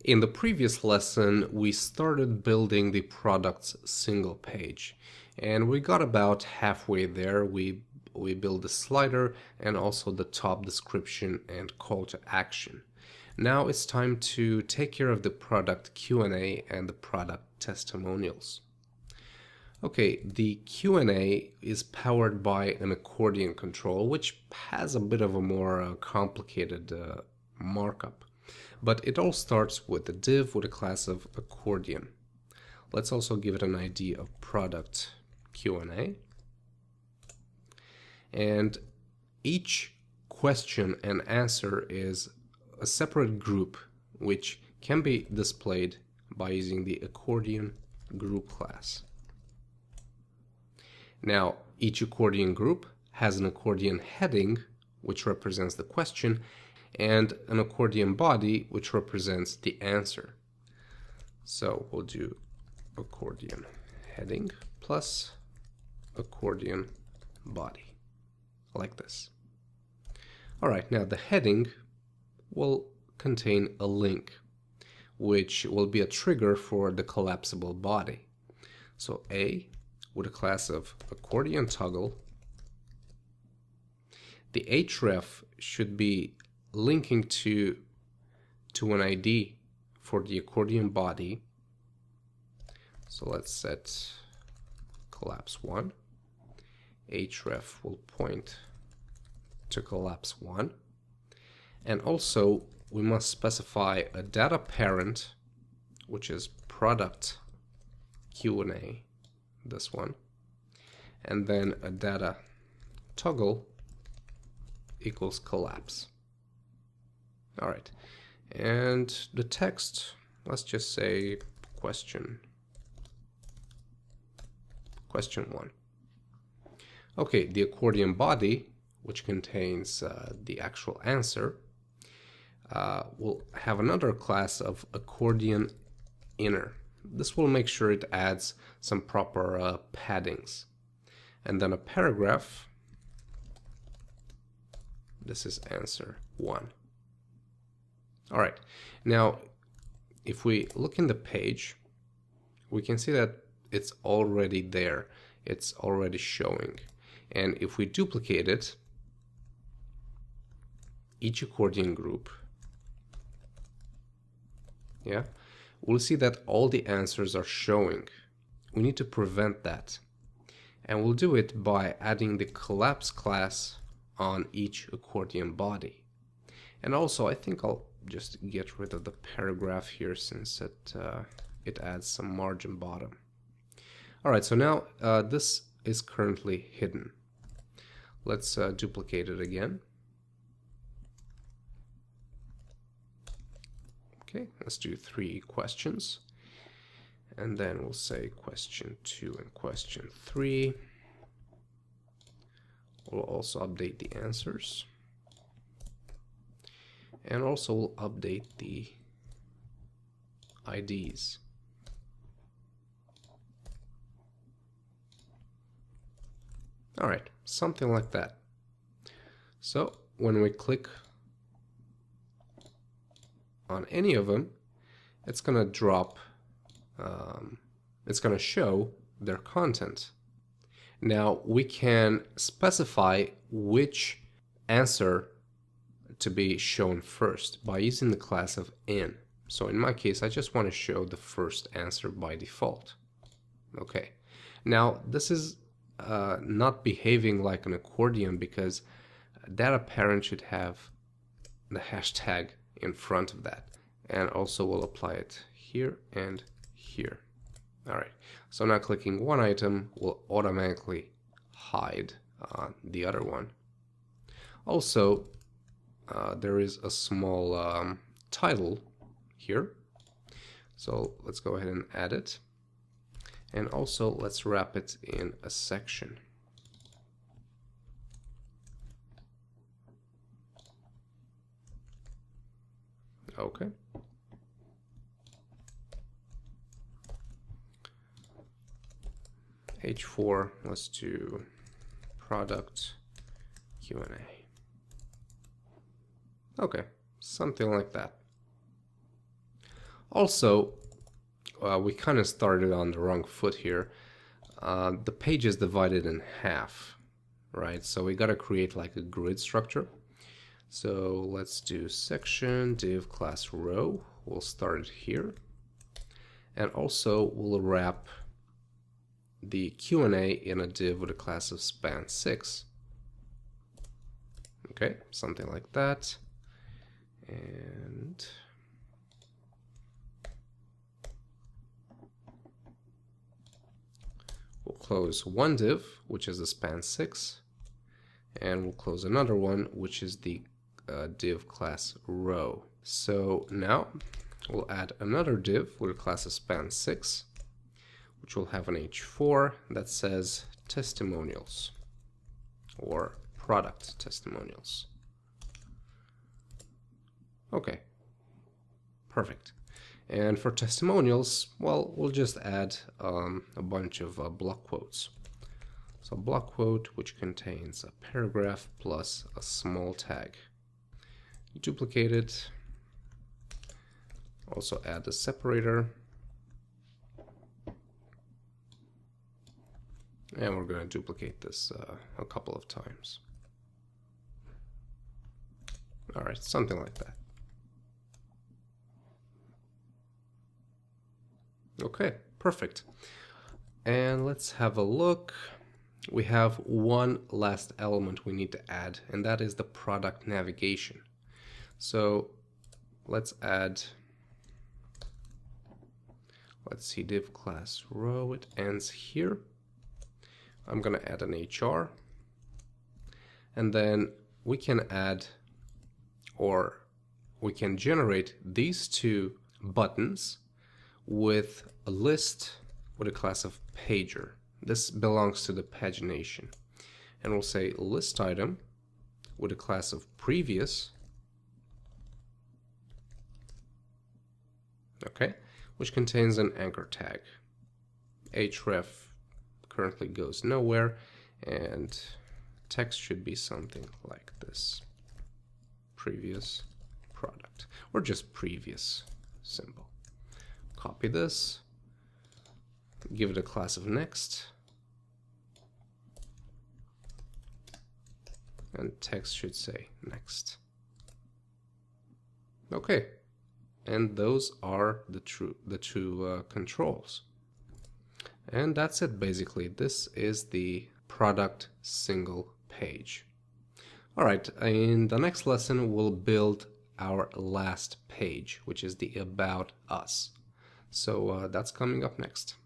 In the previous lesson, we started building the product's single page, and we got about halfway there. We built the slider and also the top description and call to action. Now it's time to take care of the product Q&A and the product testimonials. Okay, the Q&A is powered by an accordion control, which has a bit of a more complicated markup. But it all starts with a div with a class of accordion. Let's also give it an ID of product Q&A. And each question and answer is a separate group which can be displayed by using the accordion group class. Now, each accordion group has an accordion heading, which represents the question, and an accordion body, which represents the answer. So we'll do accordion heading plus accordion body, like this. All right, now the heading will contain a link, which will be a trigger for the collapsible body. So A with a class of accordion toggle. The href should be linking to an ID for the accordion body. So let's set collapse 1. Href will point to collapse 1. And also we must specify a data parent, which is product Q&A, this one, and then a data toggle equals collapse. All right, and the text, let's just say question 1. Okay, the accordion body, which contains the actual answer, will have another class of accordion inner. This will make sure it adds some proper paddings. And then a paragraph. This is answer 1. All right, now if we look in the page, we can see that it's already there. It's already showing. And if we duplicate it, each accordion group, yeah, we'll see that all the answers are showing. We need to prevent that. And we'll do it by adding the collapse class on each accordion body. And also, I think I'll just get rid of the paragraph here since it adds some margin bottom. All right, so now this is currently hidden. Let's duplicate it again. Okay, let's do 3 questions. And then we'll say question 2 and question 3. We'll also update the answers. And also we'll update the IDs. All right, something like that. So when we click on any of them, it's going to drop, it's going to show their content. Now we can specify which answer to be shown first by using the class of in. So in my case, I just want to show the first answer by default. Okay, now this is not behaving like an accordion because data parent should have the hashtag in front of that, and also we'll apply it here and here. All right, so now clicking one item will automatically hide the other one. Also, there is a small title here, so let's go ahead and add it, and also let's wrap it in a section. Okay. H4, let's do product Q&A. Okay, something like that. Also, we kind of started on the wrong foot here. The page is divided in half, right? So we got to create like a grid structure. So let's do section div class row. We'll start it here. And also we'll wrap the Q&A in a div with a class of span 6. Okay, something like that. And we'll close one div, which is a span 6. And we'll close another one, which is the div class row. So now we'll add another div with a class of span 6, which will have an h4 that says testimonials or product testimonials. Okay, perfect. And for testimonials, well, we'll just add a bunch of block quotes. So block quote, which contains a paragraph plus a small tag. Duplicate it. Also add a separator. And we're going to duplicate this a couple of times. All right, something like that. Okay, perfect. And let's have a look. We have one last element we need to add, and that is the product navigation. So let's add, let's see, div class row, it ends here. I'm going to add an HR, and then we can add, or we can generate these two buttons with a list with a class of pager. This belongs to the pagination, and we'll say list item with a class of previous, okay, which contains an anchor tag. href currently goes nowhere, and text should be something like this: previous product, or just previous symbol. Copy this, give it a class of next, and text should say next. Okay, and those are the two controls. And that's it basically. This is the product single page. All right, in the next lesson we'll build our last page, which is the About Us. So that's coming up next.